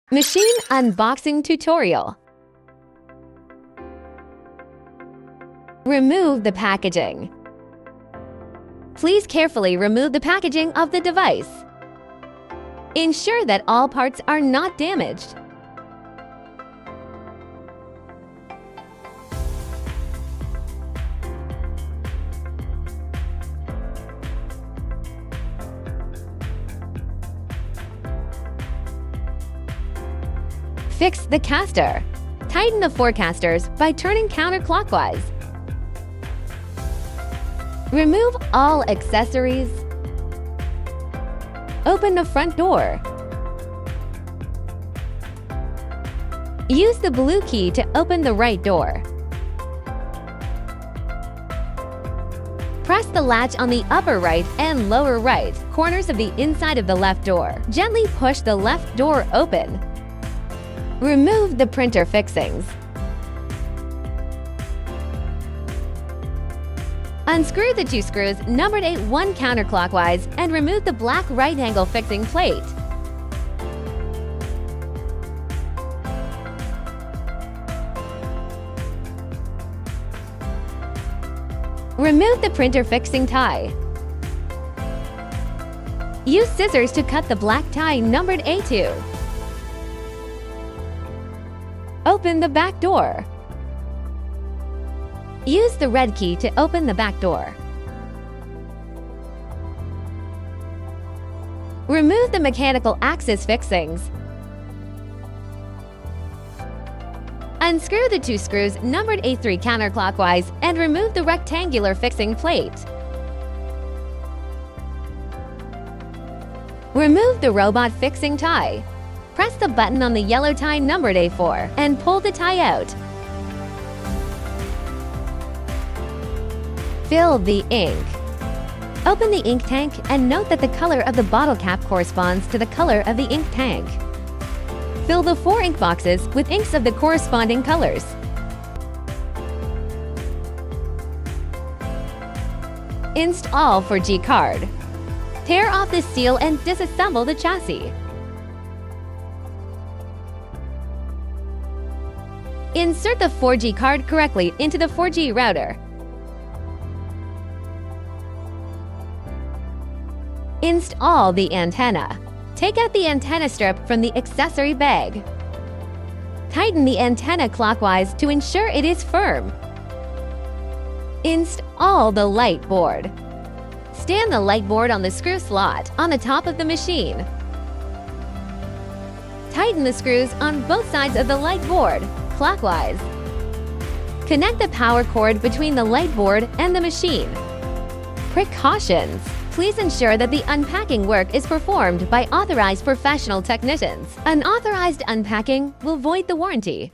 Machine unboxing tutorial. Remove the packaging. Please carefully remove the packaging of the device. Ensure that all parts are not damaged. Fix the caster. Tighten the four casters by turning counterclockwise. Remove all accessories. Open the front door. Use the blue key to open the right door. Press the latch on the upper right and lower right corners of the inside of the left door. Gently push the left door open. Remove the printer fixings. Unscrew the two screws numbered 1 counterclockwise and remove the black right-angle fixing plate. Remove the printer fixing tie. Use scissors to cut the black tie numbered A2. Open the back door. Use the red key to open the back door. Remove the mechanical axis fixings. Unscrew the two screws numbered A3 counterclockwise and remove the rectangular fixing plate. Remove the robot fixing tie. Press the button on the yellow tie numbered A4 and pull the tie out. Fill the ink. Open the ink tank and note that the color of the bottle cap corresponds to the color of the ink tank. Fill the 4 ink boxes with inks of the corresponding colors. Install 4G card. Tear off the seal and disassemble the chassis. Insert the 4G card correctly into the 4G router. Install the antenna. Take out the antenna strip from the accessory bag. Tighten the antenna clockwise to ensure it is firm. Install the light board. Stand the light board on the screw slot on the top of the machine. Tighten the screws on both sides of the light board, clockwise. Connect the power cord between the light board and the machine. Precautions. Please ensure that the unpacking work is performed by authorized professional technicians. Unauthorized unpacking will void the warranty.